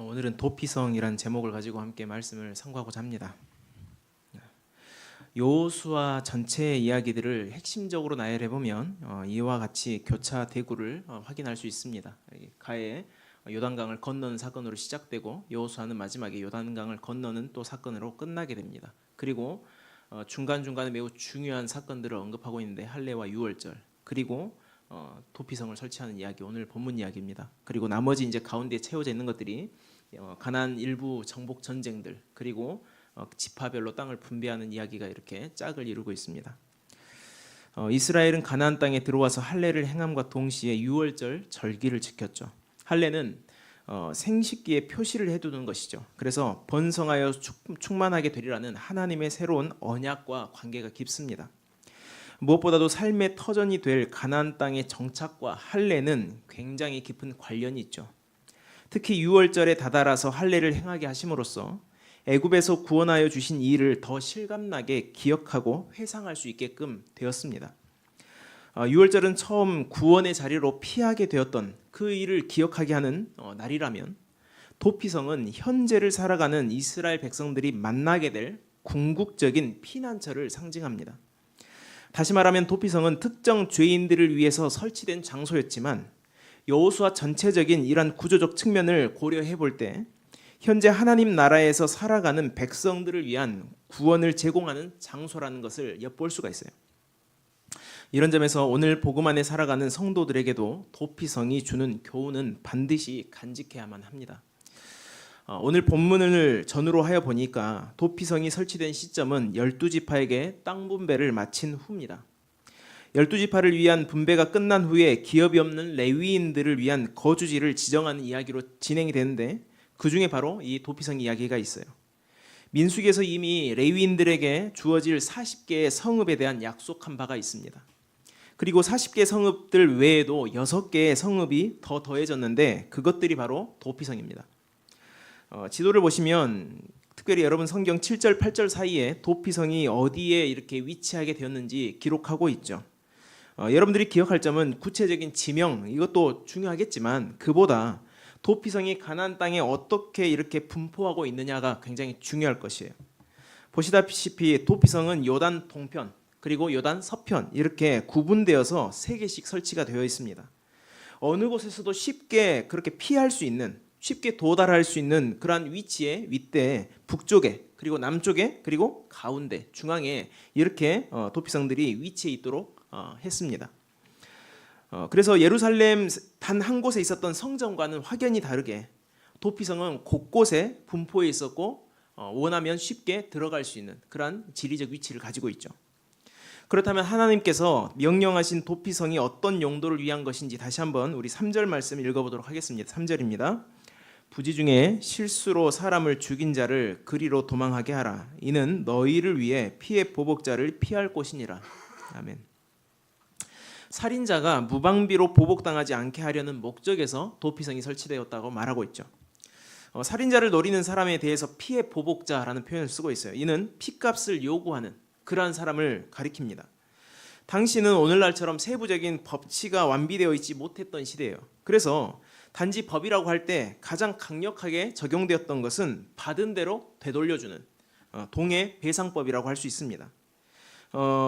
오늘은 도피성이란 제목을 가지고 함께 말씀을 상고하고자 합니다. 여호수아 전체의 이야기들을 핵심적으로 나열해 보면 이와 같이 교차 대구를 확인할 수 있습니다. 가에 요단강을 건너는 사건으로 시작되고 여호수아는 마지막에 요단강을 건너는 또 사건으로 끝나게 됩니다. 그리고 중간중간에 매우 중요한 사건들을 언급하고 있는데 할례와 유월절, 그리고 도피성을 설치하는 이야기, 오늘 본문 이야기입니다. 그리고 나머지 이제 가운데 채워져 있는 것들이 가나안 일부 정복 전쟁들, 그리고 지파별로 땅을 분배하는 이야기가 이렇게 짝을 이루고 있습니다. 이스라엘은 가나안 땅에 들어와서 할례를 행함과 동시에 유월절 절기를 지켰죠. 할례는 생식기에 표시를 해두는 것이죠. 그래서 번성하여 충만하게 되리라는 하나님의 새로운 언약과 관계가 깊습니다. 무엇보다도 삶의 터전이 될 가나안 땅의 정착과 할례는 굉장히 깊은 관련이 있죠. 특히 유월절에 다다라서 할례를 행하게 하심으로써 애굽에서 구원하여 주신 이 일을 더 실감나게 기억하고 회상할 수 있게끔 되었습니다. 유월절은 처음 구원의 자리로 피하게 되었던 그 일을 기억하게 하는 날이라면, 도피성은 현재를 살아가는 이스라엘 백성들이 만나게 될 궁극적인 피난처를 상징합니다. 다시 말하면 도피성은 특정 죄인들을 위해서 설치된 장소였지만, 여호수아 전체적인 이러한 구조적 측면을 고려해 볼 때 현재 하나님 나라에서 살아가는 백성들을 위한 구원을 제공하는 장소라는 것을 엿볼 수가 있어요. 이런 점에서 오늘 복음 안에 살아가는 성도들에게도 도피성이 주는 교훈은 반드시 간직해야만 합니다. 오늘 본문을 전후로 하여 보니까 도피성이 설치된 시점은 12지파에게 땅 분배를 마친 후입니다. 12지파를 위한 분배가 끝난 후에 기업이 없는 레위인들을 위한 거주지를 지정하는 이야기로 진행이 되는데, 그 중에 바로 이 도피성 이야기가 있어요. 민수기에서 이미 레위인들에게 주어질 40개의 성읍에 대한 약속한 바가 있습니다. 그리고 40개 성읍들 외에도 6개의 성읍이 더 더해졌는데, 그것들이 바로 도피성입니다. 지도를 보시면 특별히 여러분 성경 7절 8절 사이에 도피성이 어디에 이렇게 위치하게 되었는지 기록하고 있죠. 여러분들이 기억할 점은 구체적인 지명, 이것도 중요하겠지만 그보다 도피성이 가나안 땅에 어떻게 이렇게 분포하고 있느냐가 굉장히 중요할 것이에요. 보시다시피 도피성은 요단 동편 그리고 요단 서편 이렇게 구분되어서 3개씩 설치가 되어 있습니다. 어느 곳에서도 쉽게 그렇게 피할 수 있는, 쉽게 도달할 수 있는 그러한 위치에 윗대 북쪽에, 그리고 남쪽에, 그리고 가운데 중앙에 이렇게 도피성들이 위치해 있도록 했습니다. 그래서 예루살렘 단 한 곳에 있었던 성전과는 확연히 다르게 도피성은 곳곳에 분포해 있었고 원하면 쉽게 들어갈 수 있는 그러한 지리적 위치를 가지고 있죠. 그렇다면 하나님께서 명령하신 도피성이 어떤 용도를 위한 것인지 다시 한번 우리 3절 말씀 읽어보도록 하겠습니다. 3절입니다. 부지 중에 실수로 사람을 죽인 자를 그리로 도망하게 하라. 이는 너희를 위해 피의 보복자를 피할 곳이니라. 아멘. 살인자가 무방비로 보복당하지 않게 하려는 목적에서 도피성이 설치되었다고 말하고 있죠. 살인자를 노리는 사람에 대해서 피의 보복자라는 표현을 쓰고 있어요. 이는 피값을 요구하는 그러한 사람을 가리킵니다. 당시는 오늘날처럼 세부적인 법치가 완비되어 있지 못했던 시대예요. 그래서 단지 법이라고 할 때 가장 강력하게 적용되었던 것은 받은 대로 되돌려주는 동해 배상법이라고 할 수 있습니다.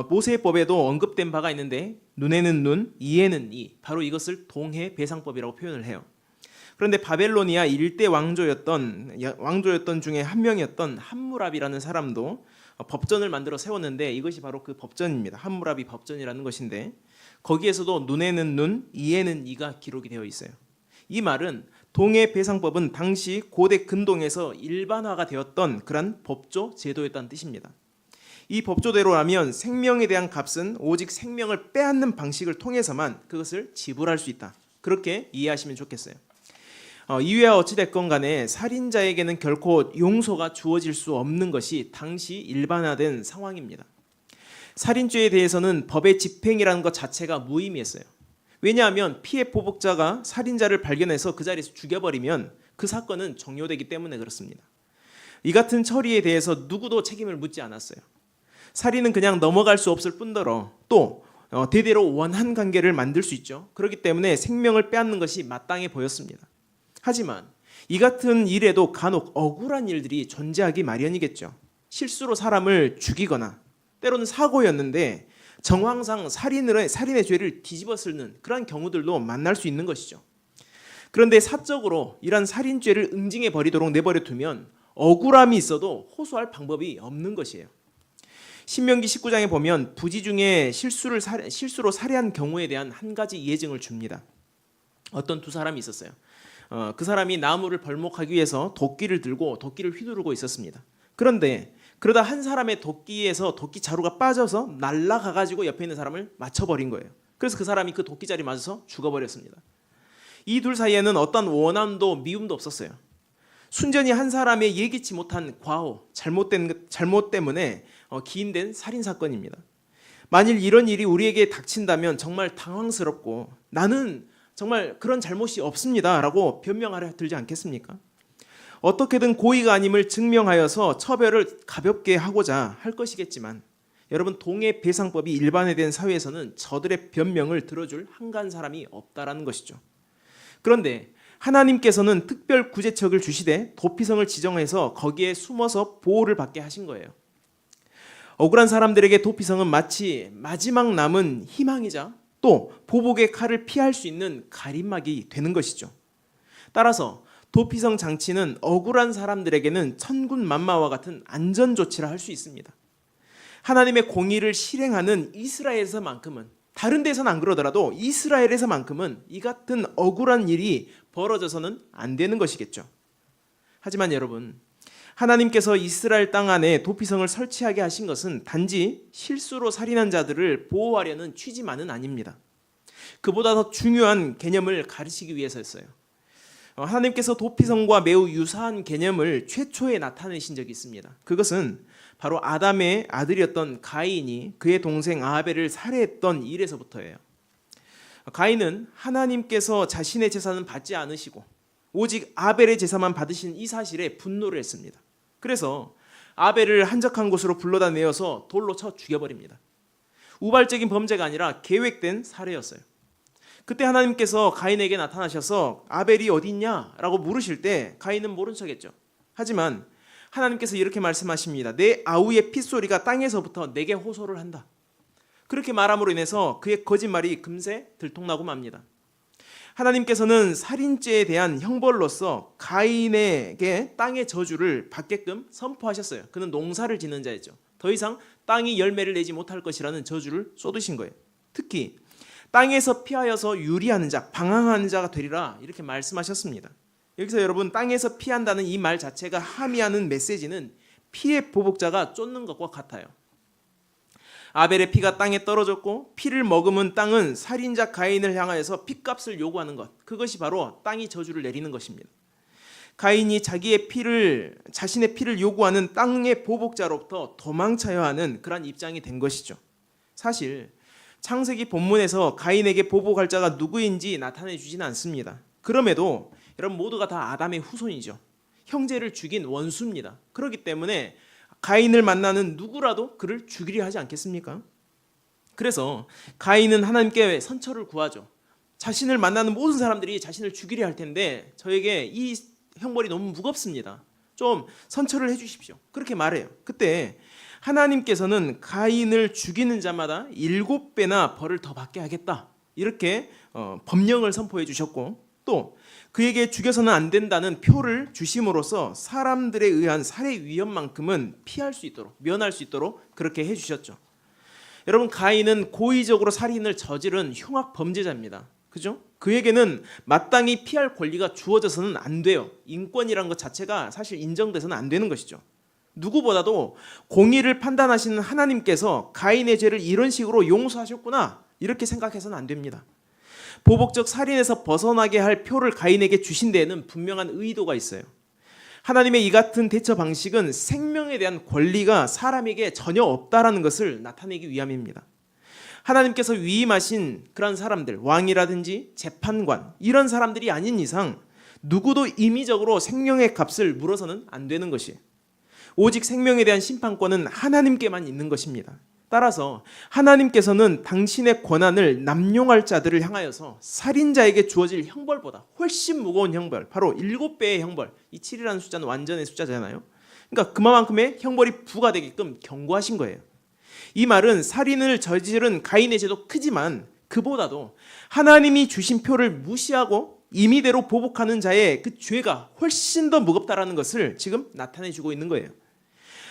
모세법에도 언급된 바가 있는데 눈에는 눈, 이에는 이, 바로 이것을 동해 배상법이라고 표현을 해요. 그런데 바벨로니아 일대 왕조였던 중에 한 명이었던 함무랍이라는 사람도 법전을 만들어 세웠는데, 이것이 바로 그 법전입니다. 함무랍이 법전이라는 것인데, 거기에서도 눈에는 눈, 이에는 이가 기록이 되어 있어요. 이 말은 동해 배상법은 당시 고대 근동에서 일반화가 되었던 그런 법조 제도였다는 뜻입니다. 이 법조대로라면 생명에 대한 값은 오직 생명을 빼앗는 방식을 통해서만 그것을 지불할 수 있다. 그렇게 이해하시면 좋겠어요. 이유야 어찌됐건 간에 살인자에게는 결코 용서가 주어질 수 없는 것이 당시 일반화된 상황입니다. 살인죄에 대해서는 법의 집행이라는 것 자체가 무의미했어요. 왜냐하면 피해 보복자가 살인자를 발견해서 그 자리에서 죽여버리면 그 사건은 종료되기 때문에 그렇습니다. 이 같은 처리에 대해서 누구도 책임을 묻지 않았어요. 살인은 그냥 넘어갈 수 없을 뿐더러 또 대대로 원한 관계를 만들 수 있죠. 그렇기 때문에 생명을 빼앗는 것이 마땅해 보였습니다. 하지만 이 같은 일에도 간혹 억울한 일들이 존재하기 마련이겠죠. 실수로 사람을 죽이거나 때로는 사고였는데 정황상 살인의 죄를 뒤집어 쓰는 그런 경우들도 만날 수 있는 것이죠. 그런데 사적으로 이런 살인죄를 응징해 버리도록 내버려 두면 억울함이 있어도 호소할 방법이 없는 것이에요. 신명기 19장에 보면 부지 중에 실수로 살해한 경우에 대한 한 가지 예증을 줍니다. 어떤 두 사람이 있었어요. 그 사람이 나무를 벌목하기 위해서 도끼를 들고 도끼를 휘두르고 있었습니다. 그런데 그러다 한 사람의 도끼에서 도끼 자루가 빠져서 날아가가지고 옆에 있는 사람을 맞춰버린 거예요. 그래서 그 사람이 그 도끼자리에 맞아서 죽어버렸습니다. 이 둘 사이에는 어떤 원한도 미움도 없었어요. 순전히 한 사람의 예기치 못한 과오, 잘못 때문에 기인된 살인 사건입니다. 만일 이런 일이 우리에게 닥친다면 정말 당황스럽고 나는 정말 그런 잘못이 없습니다 라고 변명하려 들지 않겠습니까? 어떻게든 고의가 아님을 증명하여서 처벌을 가볍게 하고자 할 것이겠지만 여러분, 동해배상법이 일반화된 사회에서는 저들의 변명을 들어줄 한가한 사람이 없다라는 것이죠. 그런데 하나님께서는 특별 구제책을 주시되 도피성을 지정해서 거기에 숨어서 보호를 받게 하신 거예요. 억울한 사람들에게 도피성은 마치 마지막 남은 희망이자 또 보복의 칼을 피할 수 있는 가림막이 되는 것이죠. 따라서 도피성 장치는 억울한 사람들에게는 천군만마와 같은 안전조치라 할 수 있습니다. 하나님의 공의를 실행하는 이스라엘에서만큼은, 다른 데서는 안 그러더라도 이스라엘에서만큼은 이 같은 억울한 일이 벌어져서는 안 되는 것이겠죠. 하지만 여러분, 하나님께서 이스라엘 땅 안에 도피성을 설치하게 하신 것은 단지 실수로 살인한 자들을 보호하려는 취지만은 아닙니다. 그보다 더 중요한 개념을 가르치기 위해서였어요. 하나님께서 도피성과 매우 유사한 개념을 최초에 나타내신 적이 있습니다. 그것은 바로 아담의 아들이었던 가인이 그의 동생 아벨을 살해했던 일에서부터예요. 가인은 하나님께서 자신의 제사는 받지 않으시고 오직 아벨의 제사만 받으신 이 사실에 분노를 했습니다. 그래서 아벨을 한적한 곳으로 불러다 내어서 돌로 쳐 죽여버립니다. 우발적인 범죄가 아니라 계획된 살해였어요. 그때 하나님께서 가인에게 나타나셔서 아벨이 어디 있냐라고 물으실 때 가인은 모른 척했죠. 하지만 하나님께서 이렇게 말씀하십니다. 내 아우의 핏소리가 땅에서부터 내게 호소를 한다. 그렇게 말함으로 인해서 그의 거짓말이 금세 들통나고 맙니다. 하나님께서는 살인죄에 대한 형벌로서 가인에게 땅의 저주를 받게끔 선포하셨어요. 그는 농사를 짓는 자였죠. 더 이상 땅이 열매를 내지 못할 것이라는 저주를 쏟으신 거예요. 특히 땅에서 피하여서 유리하는 자, 방황하는 자가 되리라 이렇게 말씀하셨습니다. 여기서 여러분, 땅에서 피한다는 이 말 자체가 함의하는 메시지는 피의 보복자가 쫓는 것과 같아요. 아벨의 피가 땅에 떨어졌고 피를 머금은 땅은 살인자 가인을 향하여서 피값을 요구하는 것, 그것이 바로 땅이 저주를 내리는 것입니다. 가인이 자신의 피를 요구하는 땅의 보복자로부터 도망쳐야 하는 그런 입장이 된 것이죠. 사실 창세기 본문에서 가인에게 보복할 자가 누구인지 나타내 주지는 않습니다. 그럼에도 여러분, 모두가 다 아담의 후손이죠. 형제를 죽인 원수입니다. 그렇기 때문에 가인을 만나는 누구라도 그를 죽이려 하지 않겠습니까? 그래서 가인은 하나님께 선처를 구하죠. 자신을 만나는 모든 사람들이 자신을 죽이려 할 텐데 저에게 이 형벌이 너무 무겁습니다. 좀 선처를 해주십시오. 그렇게 말해요. 그때 하나님께서는 가인을 죽이는 자마다 7배나 벌을 더 받게 하겠다. 이렇게 법령을 선포해 주셨고 또 그에게 죽여서는 안 된다는 표를 주심으로써 사람들에 의한 살해 위험만큼은 피할 수 있도록, 면할 수 있도록 그렇게 해주셨죠. 여러분, 가인은 고의적으로 살인을 저지른 흉악 범죄자입니다. 그죠? 그에게는 마땅히 피할 권리가 주어져서는 안 돼요. 인권이란 것 자체가 사실 인정돼서는 안 되는 것이죠. 누구보다도 공의를 판단하시는 하나님께서 가인의 죄를 이런 식으로 용서하셨구나 이렇게 생각해서는 안 됩니다. 보복적 살인에서 벗어나게 할 표를 가인에게 주신 데에는 분명한 의도가 있어요. 하나님의 이 같은 대처 방식은 생명에 대한 권리가 사람에게 전혀 없다라는 것을 나타내기 위함입니다. 하나님께서 위임하신 그런 사람들, 왕이라든지 재판관, 이런 사람들이 아닌 이상 누구도 임의적으로 생명의 값을 물어서는 안 되는 것이에요. 오직 생명에 대한 심판권은 하나님께만 있는 것입니다. 따라서 하나님께서는 당신의 권한을 남용할 자들을 향하여서 살인자에게 주어질 형벌보다 훨씬 무거운 형벌, 바로 7배의 형벌, 이 7이라는 숫자는 완전의 숫자잖아요. 그러니까 그만큼의 형벌이 부과되게끔 경고하신 거예요. 이 말은 살인을 저지른 가인의 죄도 크지만 그보다도 하나님이 주신 표를 무시하고 임의대로 보복하는 자의 그 죄가 훨씬 더 무겁다라는 것을 지금 나타내주고 있는 거예요.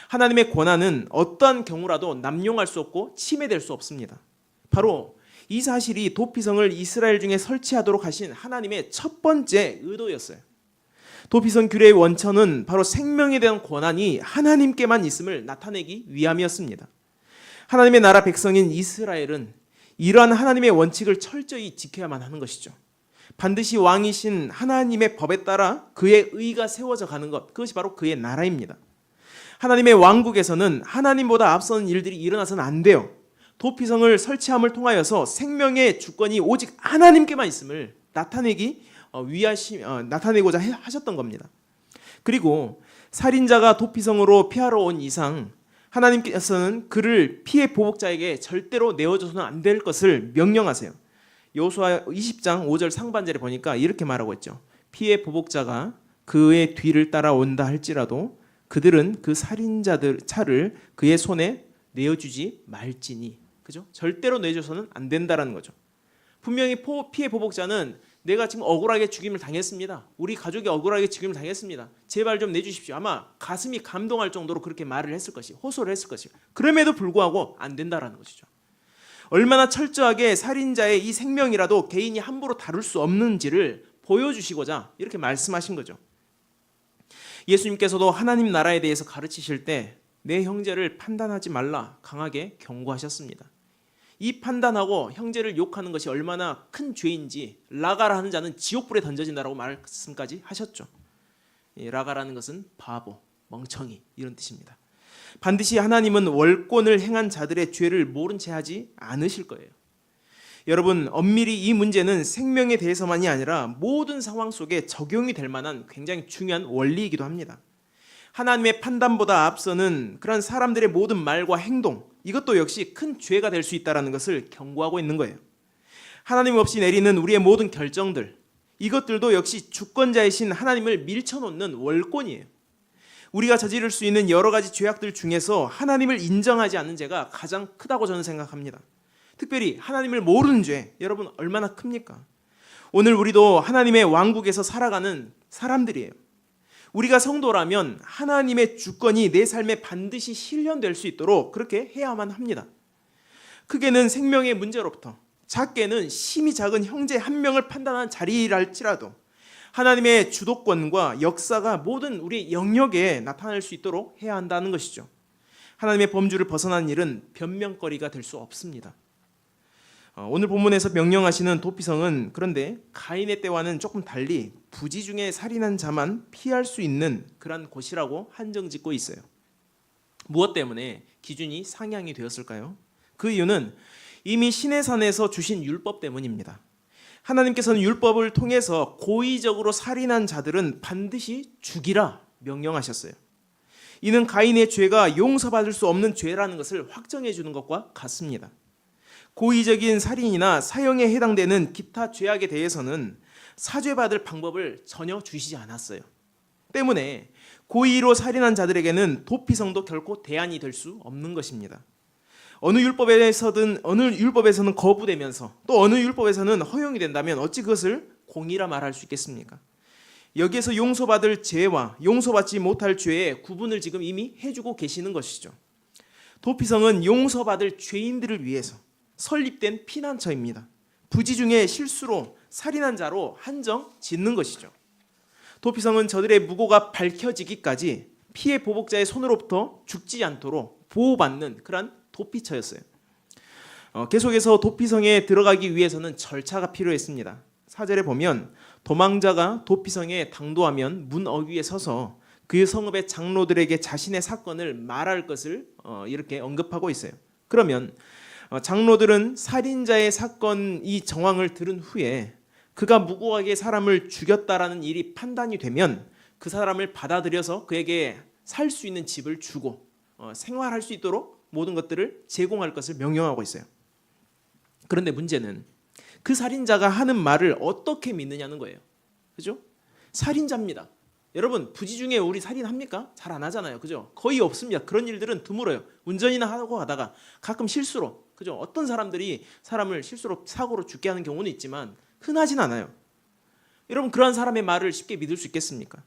하나님의 권한은 어떠한 경우라도 남용할 수 없고 침해될 수 없습니다. 바로 이 사실이 도피성을 이스라엘 중에 설치하도록 하신 하나님의 첫 번째 의도였어요. 도피성 규례의 원천은 바로 생명에 대한 권한이 하나님께만 있음을 나타내기 위함이었습니다. 하나님의 나라 백성인 이스라엘은 이러한 하나님의 원칙을 철저히 지켜야만 하는 것이죠. 반드시 왕이신 하나님의 법에 따라 그의 의가 세워져 가는 것, 그것이 바로 그의 나라입니다. 하나님의 왕국에서는 하나님보다 앞서는 일들이 일어나서는 안 돼요. 도피성을 설치함을 통하여서 생명의 주권이 오직 하나님께만 있음을 나타내고자 하셨던 겁니다. 그리고 살인자가 도피성으로 피하러 온 이상 하나님께서는 그를 피해 보복자에게 절대로 내어줘서는 안 될 것을 명령하세요. 여호수아 20장 5절 상반절에 보니까 이렇게 말하고 있죠. 피해 보복자가 그의 뒤를 따라온다 할지라도 그들은 그 살인자들 차를 그의 손에 내어주지 말지니. 그죠? 절대로 내줘서는 안 된다라는 거죠. 분명히 피해 보복자는 내가 지금 억울하게 죽임을 당했습니다. 우리 가족이 억울하게 죽임을 당했습니다. 제발 좀 내주십시오. 아마 가슴이 감동할 정도로 그렇게 말을 했을 것이, 호소를 했을 것이. 그럼에도 불구하고 안 된다라는 것이죠. 얼마나 철저하게 살인자의 이 생명이라도 개인이 함부로 다룰 수 없는지를 보여주시고자 이렇게 말씀하신 거죠. 예수님께서도 하나님 나라에 대해서 가르치실 때 내 형제를 판단하지 말라 강하게 경고하셨습니다. 이 판단하고 형제를 욕하는 것이 얼마나 큰 죄인지 라가라 하는 자는 지옥불에 던져진다라고 말씀까지 하셨죠. 라가라는 것은 바보, 멍청이 이런 뜻입니다. 반드시 하나님은 월권을 행한 자들의 죄를 모른 채 하지 않으실 거예요. 여러분, 엄밀히 이 문제는 생명에 대해서만이 아니라 모든 상황 속에 적용이 될 만한 굉장히 중요한 원리이기도 합니다. 하나님의 판단보다 앞서는 그런 사람들의 모든 말과 행동, 이것도 역시 큰 죄가 될 수 있다는 것을 경고하고 있는 거예요. 하나님 없이 내리는 우리의 모든 결정들, 이것들도 역시 주권자이신 하나님을 밀쳐놓는 월권이에요. 우리가 저지를 수 있는 여러 가지 죄악들 중에서 하나님을 인정하지 않는 죄가 가장 크다고 저는 생각합니다. 특별히 하나님을 모르는 죄, 여러분 얼마나 큽니까? 오늘 우리도 하나님의 왕국에서 살아가는 사람들이에요. 우리가 성도라면 하나님의 주권이 내 삶에 반드시 실현될 수 있도록 그렇게 해야만 합니다. 크게는 생명의 문제로부터, 작게는 심히 작은 형제 한 명을 판단하는 자리랄지라도 하나님의 주도권과 역사가 모든 우리의 영역에 나타날 수 있도록 해야 한다는 것이죠. 하나님의 범주를 벗어난 일은 변명거리가 될 수 없습니다. 오늘 본문에서 명령하시는 도피성은 그런데 가인의 때와는 조금 달리 부지 중에 살인한 자만 피할 수 있는 그런 곳이라고 한정짓고 있어요. 무엇 때문에 기준이 상향이 되었을까요? 그 이유는 이미 시내산에서 주신 율법 때문입니다. 하나님께서는 율법을 통해서 고의적으로 살인한 자들은 반드시 죽이라 명령하셨어요. 이는 가인의 죄가 용서받을 수 없는 죄라는 것을 확정해 주는 것과 같습니다. 고의적인 살인이나 사형에 해당되는 기타 죄악에 대해서는 사죄받을 방법을 전혀 주시지 않았어요. 때문에 고의로 살인한 자들에게는 도피성도 결코 대안이 될 수 없는 것입니다. 어느 율법에서는 거부되면서 또 어느 율법에서는 허용이 된다면 어찌 그것을 공의라 말할 수 있겠습니까? 여기에서 용서받을 죄와 용서받지 못할 죄의 구분을 지금 이미 해주고 계시는 것이죠. 도피성은 용서받을 죄인들을 위해서 설립된 피난처입니다. 부지 중에 실수로 살인한 자로 한정 짓는 것이죠. 도피성은 저들의 무고가 밝혀지기까지 피해 보복자의 손으로부터 죽지 않도록 보호받는 그런 도피처였어요. 계속해서 도피성에 들어가기 위해서는 절차가 필요했습니다. 4절에 보면 도망자가 도피성에 당도하면 문 어귀에 서서 그 성읍의 장로들에게 자신의 사건을 말할 것을 이렇게 언급하고 있어요. 그러면 장로들은 살인자의 사건 이 정황을 들은 후에 그가 무고하게 사람을 죽였다라는 일이 판단이 되면 그 사람을 받아들여서 그에게 살 수 있는 집을 주고 생활할 수 있도록 모든 것들을 제공할 것을 명령하고 있어요. 그런데 문제는 그 살인자가 하는 말을 어떻게 믿느냐는 거예요. 그죠? 살인자입니다. 여러분, 부지 중에 우리 살인합니까? 잘 안 하잖아요. 그죠? 거의 없습니다. 그런 일들은 드물어요. 운전이나 하고 가다가 가끔 실수로, 그죠? 어떤 사람들이 사람을 실수로 사고로 죽게 하는 경우는 있지만 흔하진 않아요. 여러분, 그러한 사람의 말을 쉽게 믿을 수 있겠습니까?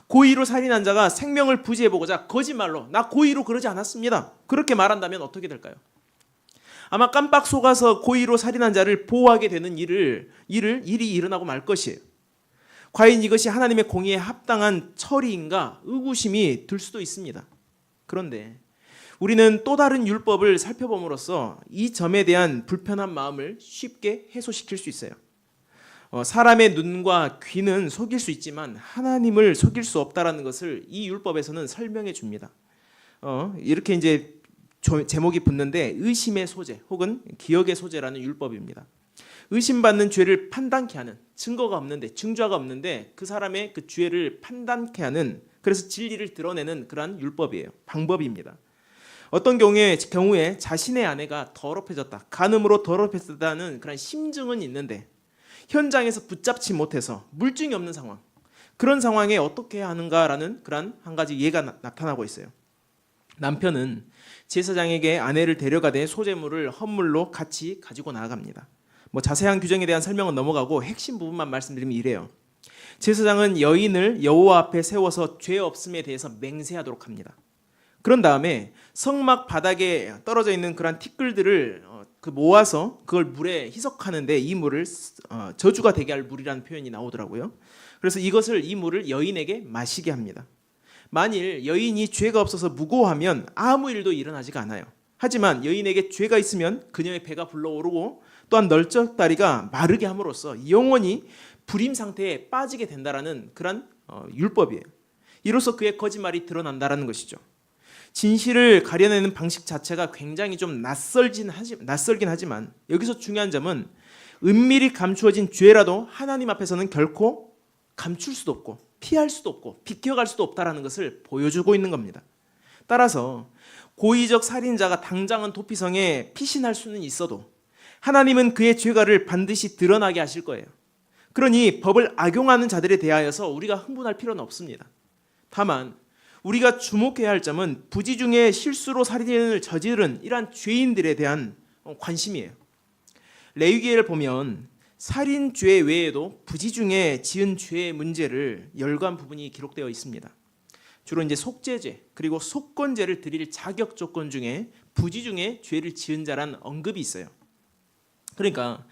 고의로 살인한 자가 생명을 부지해보고자 거짓말로 나 고의로 그러지 않았습니다, 그렇게 말한다면 어떻게 될까요? 아마 깜빡 속아서 고의로 살인한 자를 보호하게 되는 일이 일어나고 말 것이에요. 과연 이것이 하나님의 공의에 합당한 처리인가 의구심이 들 수도 있습니다. 그런데 우리는 또 다른 율법을 살펴봄으로써 이 점에 대한 불편한 마음을 쉽게 해소시킬 수 있어요. 사람의 눈과 귀는 속일 수 있지만 하나님을 속일 수 없다라는 것을 이 율법에서는 설명해 줍니다. 이렇게 이제 제목이 붙는데 의심의 소재 혹은 기억의 소재라는 율법입니다. 의심받는 죄를 판단케 하는, 증거가 없는데, 증거가 없는데 그 사람의 그 죄를 판단케 하는, 그래서 진리를 드러내는 그러한 율법이에요. 방법입니다. 어떤 경우에 자신의 아내가 더럽혀졌다, 간음으로 더럽혀졌다는 그런 심증은 있는데 현장에서 붙잡지 못해서 물증이 없는 상황, 그런 상황에 어떻게 해야 하는가라는 그런 한 가지 예가 나타나고 있어요. 남편은 제사장에게 아내를 데려가되 소재물을 헌물로 같이 가지고 나아갑니다. 자세한 규정에 대한 설명은 넘어가고 핵심 부분만 말씀드리면 이래요. 제사장은 여인을 여호와 앞에 세워서 죄 없음에 대해서 맹세하도록 합니다. 그런 다음에 성막 바닥에 떨어져 있는 그런 티끌들을 모아서 그걸 물에 희석하는데 이 물을 저주가 되게 할 물이라는 표현이 나오더라고요. 그래서 이 물을 여인에게 마시게 합니다. 만일 여인이 죄가 없어서 무고하면 아무 일도 일어나지가 않아요. 하지만 여인에게 죄가 있으면 그녀의 배가 불러오르고 또한 널쩍다리가 마르게 함으로써 영원히 불임 상태에 빠지게 된다라는 그런 율법이에요. 이로써 그의 거짓말이 드러난다라는 것이죠. 진실을 가려내는 방식 자체가 굉장히 좀 낯설긴 하지만 여기서 중요한 점은 은밀히 감추어진 죄라도 하나님 앞에서는 결코 감출 수도 없고 피할 수도 없고 비켜갈 수도 없다라는 것을 보여주고 있는 겁니다. 따라서 고의적 살인자가 당장은 도피성에 피신할 수는 있어도 하나님은 그의 죄가를 반드시 드러나게 하실 거예요. 그러니 법을 악용하는 자들에 대하여서 우리가 흥분할 필요는 없습니다. 다만 우리가 주목해야 할 점은 부지 중에 실수로 살인을 저지른 이러한 죄인들에 대한 관심이에요. 레위기를 보면 살인죄 외에도 부지 중에 지은 죄의 문제를 열거한 부분이 기록되어 있습니다. 주로 이제 속죄죄 그리고 속건죄를 드릴 자격 조건 중에 부지 중에 죄를 지은 자란 언급이 있어요. 그러니까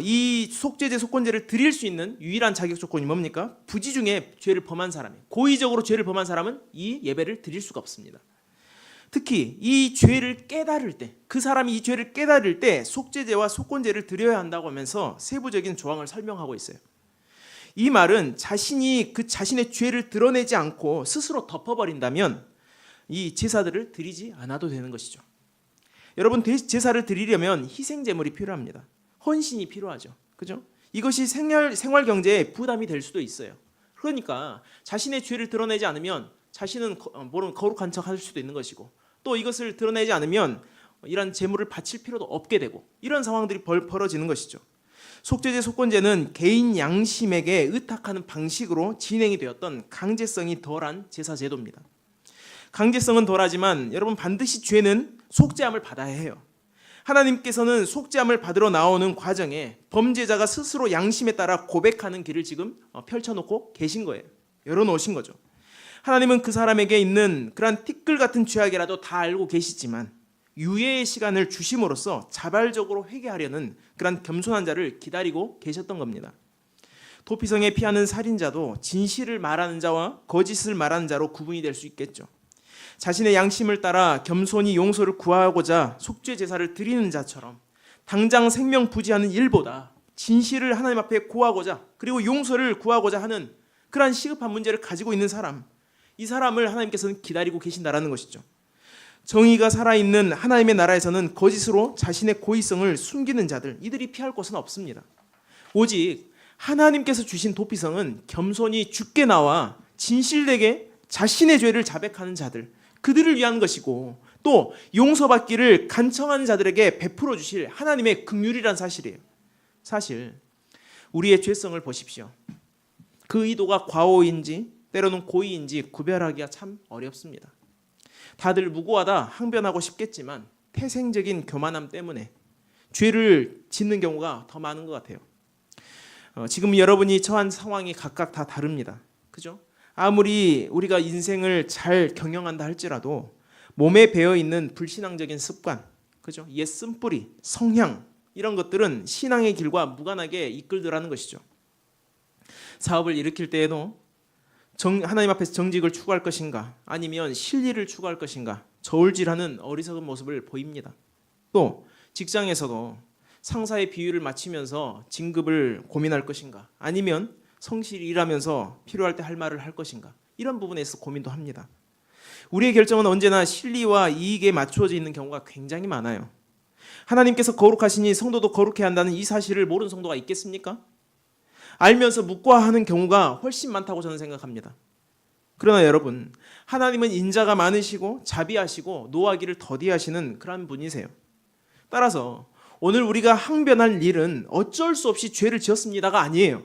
이 속죄죄, 속건죄를 드릴 수 있는 유일한 자격 조건이 뭡니까? 부지 중에 죄를 범한 사람이, 고의적으로 죄를 범한 사람은 이 예배를 드릴 수가 없습니다. 특히 이 죄를 깨달을 때, 그 사람이 이 죄를 깨달을 때 속죄죄와 속건죄를 드려야 한다고 하면서 세부적인 조항을 설명하고 있어요. 이 말은 자신이 그 자신의 죄를 드러내지 않고 스스로 덮어버린다면 이 제사들을 드리지 않아도 되는 것이죠. 여러분, 제사를 드리려면 희생 제물이 필요합니다. 헌신이 필요하죠. 그죠? 이것이 생활 경제에 부담이 될 수도 있어요. 그러니까 자신의 죄를 드러내지 않으면 자신은 거룩한 척 할 수도 있는 것이고, 또 이것을 드러내지 않으면 이런 제물을 바칠 필요도 없게 되고, 이런 상황들이 벌어지는 것이죠. 속죄제, 속건제는 개인 양심에게 의탁하는 방식으로 진행이 되었던 강제성이 덜한 제사 제도입니다. 강제성은 덜하지만 여러분, 반드시 죄는 속죄함을 받아야 해요. 하나님께서는 속죄함을 받으러 나오는 과정에 범죄자가 스스로 양심에 따라 고백하는 길을 지금 펼쳐놓고 계신 거예요. 열어놓으신 거죠. 하나님은 그 사람에게 있는 그런 티끌 같은 죄악이라도 다 알고 계시지만 유예의 시간을 주심으로써 자발적으로 회개하려는 그런 겸손한 자를 기다리고 계셨던 겁니다. 도피성에 피하는 살인자도 진실을 말하는 자와 거짓을 말하는 자로 구분이 될 수 있겠죠. 자신의 양심을 따라 겸손히 용서를 구하고자 속죄 제사를 드리는 자처럼 당장 생명 부지하는 일보다 진실을 하나님 앞에 고하고자 그리고 용서를 구하고자 하는 그러한 시급한 문제를 가지고 있는 사람, 이 사람을 하나님께서는 기다리고 계신다라는 것이죠. 정의가 살아있는 하나님의 나라에서는 거짓으로 자신의 고의성을 숨기는 자들, 이들이 피할 곳은 없습니다. 오직 하나님께서 주신 도피성은 겸손히 주께 나와 진실되게 자신의 죄를 자백하는 자들, 그들을 위한 것이고, 또 용서받기를 간청하는 자들에게 베풀어 주실 하나님의 긍휼이란 사실이에요. 사실 우리의 죄성을 보십시오. 그 의도가 과오인지 때로는 고의인지 구별하기가 참 어렵습니다. 다들 무고하다 항변하고 싶겠지만 태생적인 교만함 때문에 죄를 짓는 경우가 더 많은 것 같아요. 지금 여러분이 처한 상황이 각각 다 다릅니다. 그죠? 아무리 우리가 인생을 잘 경영한다 할지라도 몸에 배어 있는 불신앙적인 습관, 그죠? 옛 쓴뿌리, 성향 이런 것들은 신앙의 길과 무관하게 이끌더라는 것이죠. 사업을 일으킬 때에도 하나님 앞에서 정직을 추구할 것인가 아니면 실리를 추구할 것인가 저울질하는 어리석은 모습을 보입니다. 또 직장에서도 상사의 비율을 맞추면서 진급을 고민할 것인가 아니면 성실히 일하면서 필요할 때 할 말을 할 것인가 이런 부분에서 고민도 합니다. 우리의 결정은 언제나 실리와 이익에 맞추어져 있는 경우가 굉장히 많아요. 하나님께서 거룩하시니 성도도 거룩해야 한다는 이 사실을 모르는 성도가 있겠습니까? 알면서 묵과하는 경우가 훨씬 많다고 저는 생각합니다. 그러나 여러분, 하나님은 인자가 많으시고 자비하시고 노하기를 더디하시는 그런 분이세요. 따라서 오늘 우리가 항변할 일은 어쩔 수 없이 죄를 지었습니다가 아니에요.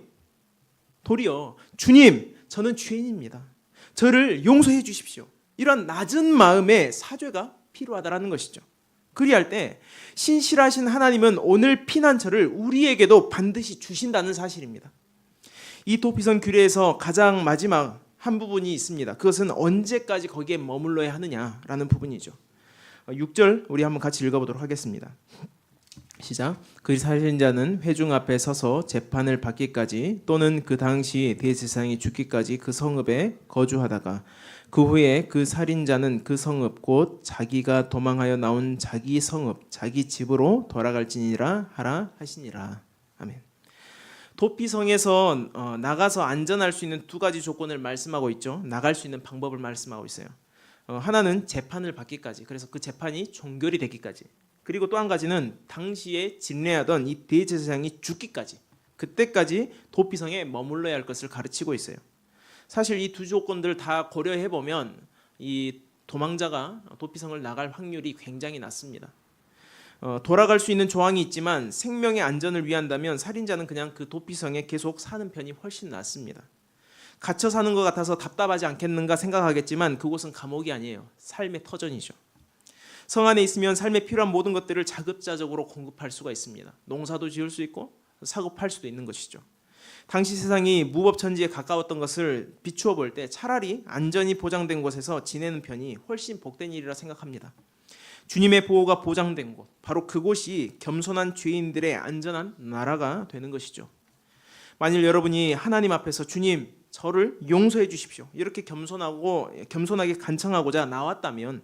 도리어 주님, 저는 죄인입니다. 저를 용서해 주십시오. 이런 낮은 마음의 사죄가 필요하다는 것이죠. 그리할 때 신실하신 하나님은 오늘 피난처를 우리에게도 반드시 주신다는 사실입니다. 이 도피성 규례에서 가장 마지막 한 부분이 있습니다. 그것은 언제까지 거기에 머물러야 하느냐라는 부분이죠. 6절 우리 한번 같이 읽어보도록 하겠습니다. 시작. 그 살인자는 회중 앞에 서서 재판을 받기까지 또는 그 당시 대제사장이 죽기까지 그 성읍에 거주하다가 그 후에 그 살인자는 그 성읍 곧 자기가 도망하여 나온 자기 성읍 자기 집으로 돌아갈지니라 하라 하시니라. 아멘. 도피성에서 나가서 안전할 수 있는 두 가지 조건을 말씀하고 있죠. 나갈 수 있는 방법을 말씀하고 있어요. 하나는 재판을 받기까지, 그래서 그 재판이 종결이 되기까지, 그리고 또 한 가지는 당시에 진례하던 이 대제사장이 죽기까지, 그때까지 도피성에 머물러야 할 것을 가르치고 있어요. 사실 이 두 조건들 다 고려해 보면 이 도망자가 도피성을 나갈 확률이 굉장히 낮습니다. 돌아갈 수 있는 조항이 있지만 생명의 안전을 위한다면 살인자는 그냥 그 도피성에 계속 사는 편이 훨씬 낫습니다. 갇혀 사는 것 같아서 답답하지 않겠는가 생각하겠지만 그곳은 감옥이 아니에요. 삶의 터전이죠. 성 안에 있으면 삶에 필요한 모든 것들을 자급자족으로 공급할 수가 있습니다. 농사도 지을 수 있고 사고 팔 수도 있는 것이죠. 당시 세상이 무법천지에 가까웠던 것을 비추어 볼 때 차라리 안전이 보장된 곳에서 지내는 편이 훨씬 복된 일이라 생각합니다. 주님의 보호가 보장된 곳, 바로 그곳이 겸손한 죄인들의 안전한 나라가 되는 것이죠. 만일 여러분이 하나님 앞에서 주님, 저를 용서해 주십시오, 이렇게 겸손하게 간청하고자 나왔다면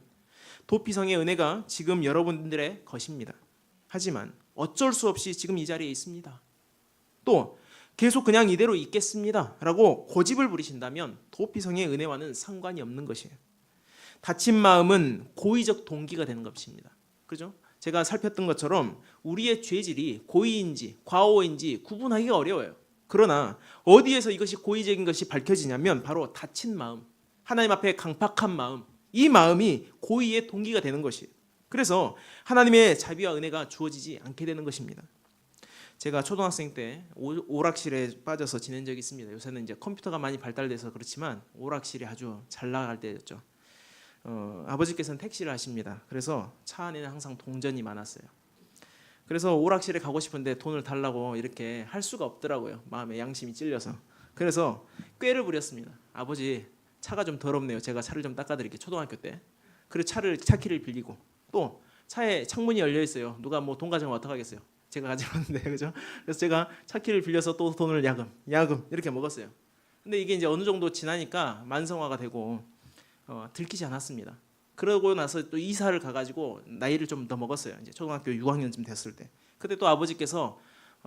도피성의 은혜가 지금 여러분들의 것입니다. 하지만 어쩔 수 없이 지금 이 자리에 있습니다. 또 계속 그냥 이대로 있겠습니다 라고 고집을 부리신다면 도피성의 은혜와는 상관이 없는 것이에요. 다친 마음은 고의적 동기가 되는 것입니다. 그죠? 제가 살폈던 것처럼 우리의 죄질이 고의인지 과오인지 구분하기가 어려워요. 그러나 어디에서 이것이 고의적인 것이 밝혀지냐면 바로 다친 마음, 하나님 앞에 강팍한 마음, 이 마음이 고의의 동기가 되는 것이에요. 그래서 하나님의 자비와 은혜가 주어지지 않게 되는 것입니다. 제가 초등학생 때 오락실에 빠져서 지낸 적이 있습니다. 요새는 이제 컴퓨터가 많이 발달돼서 그렇지만 오락실이 아주 잘 나갈 때였죠. 아버지께서는 택시를 하십니다. 그래서 차 안에는 항상 동전이 많았어요. 그래서 오락실에 가고 싶은데 돈을 달라고 이렇게 할 수가 없더라고요. 마음에 양심이 찔려서. 그래서 꾀를 부렸습니다. 아버지, 차가 좀 더럽네요. 제가 차를 좀 닦아드릴게요. 초등학교 때. 그래서 차키를 빌리고, 또 차에 창문이 열려 있어요. 누가 뭐 돈 가져가면 어떡하겠어요. 제가 가져갔는데, 그죠? 그래서 제가 차키를 빌려서 또 돈을 야금 이렇게 먹었어요. 근데 이게 이제 어느 정도 지나니까 만성화가 되고 들키지 않았습니다. 그러고 나서 또 이사를 가가지고 나이를 좀 더 먹었어요. 이제 초등학교 6학년쯤 됐을 때. 그때 또 아버지께서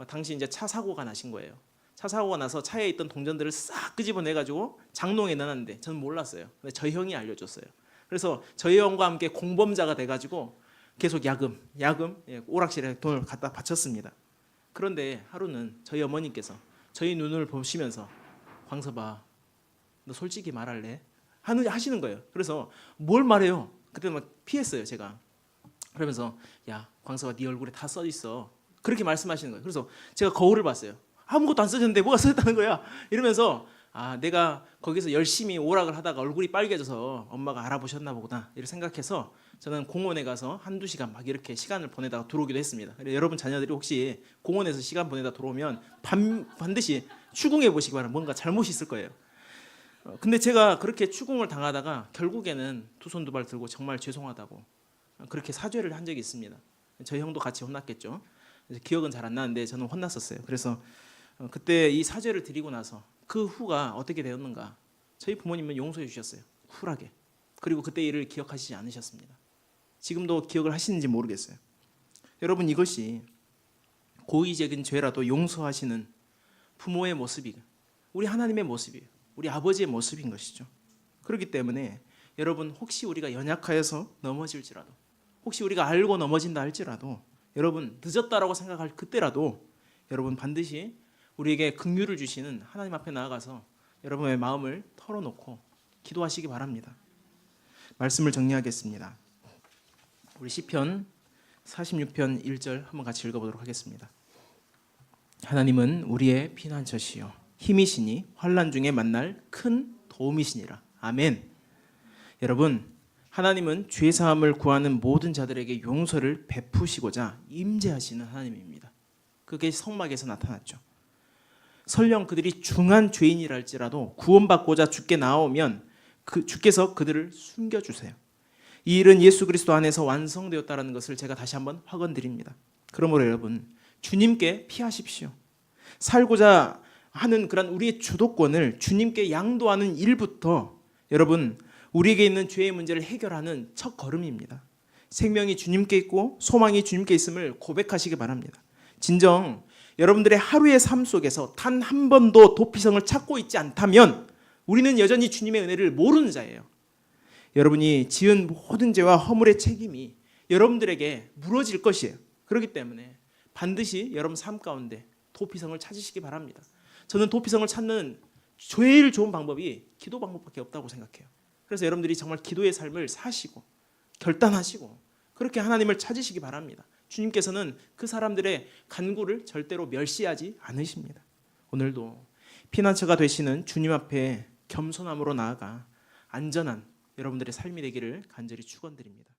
당시 이제 차 사고가 나신 거예요. 차 사고가 나서 차에 있던 동전들을 싹 끄집어내가지고 장롱에 넣어놨는데 저는 몰랐어요. 근데 저희 형이 알려줬어요. 그래서 저희 형과 함께 공범자가 돼가지고 계속 야금 오락실에 돈을 갖다 바쳤습니다. 그런데 하루는 저희 어머니께서 저희 눈을 보시면서 광섭아, 너 솔직히 말할래? 하시는 거예요. 그래서 뭘 말해요? 그때 막 피했어요 제가. 그러면서 야 광석아 네 얼굴에 다 써 있어. 그렇게 말씀하시는 거예요. 그래서 제가 거울을 봤어요. 아무것도 안 써졌는데 뭐가 써졌다는 거야. 이러면서 아 내가 거기서 열심히 오락을 하다가 얼굴이 빨개져서 엄마가 알아보셨나 보구나 이렇게 생각해서 저는 공원에 가서 한두 시간 막 이렇게 시간을 보내다가 들어오기도 했습니다. 여러분 자녀들이 혹시 공원에서 시간 보내다 들어오면 반드시 추궁해 보시기 바랍니다. 뭔가 잘못이 있을 거예요. 근데 제가 그렇게 추궁을 당하다가 결국에는 두 손 두 발 들고 정말 죄송하다고 그렇게 사죄를 한 적이 있습니다. 저희 형도 같이 혼났겠죠. 기억은 잘 안 나는데 저는 혼났었어요. 그래서 그때 이 사죄를 드리고 나서 그 후가 어떻게 되었는가? 저희 부모님은 용서해 주셨어요. 쿨하게. 그리고 그때 일을 기억하시지 않으셨습니다. 지금도 기억을 하시는지 모르겠어요. 여러분 이것이 고의적인 죄라도 용서하시는 부모의 모습이 우리 하나님의 모습이에요. 우리 아버지의 모습인 것이죠. 그렇기 때문에 여러분 혹시 우리가 연약하여서 넘어질지라도 혹시 우리가 알고 넘어진다 할지라도 여러분 늦었다라고 생각할 그때라도 여러분 반드시 우리에게 긍휼을 주시는 하나님 앞에 나아가서 여러분의 마음을 털어놓고 기도하시기 바랍니다. 말씀을 정리하겠습니다. 우리 시편 46편 1절 한번 같이 읽어보도록 하겠습니다. 하나님은 우리의 피난처시요 힘이시니 환난 중에 만날 큰 도움이시니라. 아멘. 여러분 하나님은 죄사함을 구하는 모든 자들에게 용서를 베푸시고자 임재하시는 하나님입니다. 그게 성막에서 나타났죠. 설령 그들이 중한 죄인이랄지라도 구원받고자 주께 나오면 주께서 그들을 숨겨주세요. 이 일은 예수 그리스도 안에서 완성되었다는 것을 제가 다시 한번 확언드립니다. 그러므로 여러분 주님께 피하십시오. 살고자 하는 그런 우리의 주도권을 주님께 양도하는 일부터 여러분 우리에게 있는 죄의 문제를 해결하는 첫 걸음입니다. 생명이 주님께 있고 소망이 주님께 있음을 고백하시기 바랍니다. 진정 여러분들의 하루의 삶 속에서 단 한 번도 도피성을 찾고 있지 않다면 우리는 여전히 주님의 은혜를 모르는 자예요. 여러분이 지은 모든 죄와 허물의 책임이 여러분들에게 물어질 것이에요. 그렇기 때문에 반드시 여러분 삶 가운데 도피성을 찾으시기 바랍니다. 저는 도피성을 찾는 제일 좋은 방법이 기도 방법밖에 없다고 생각해요. 그래서 여러분들이 정말 기도의 삶을 사시고 결단하시고 그렇게 하나님을 찾으시기 바랍니다. 주님께서는 그 사람들의 간구를 절대로 멸시하지 않으십니다. 오늘도 피난처가 되시는 주님 앞에 겸손함으로 나아가 안전한 여러분들의 삶이 되기를 간절히 축원드립니다.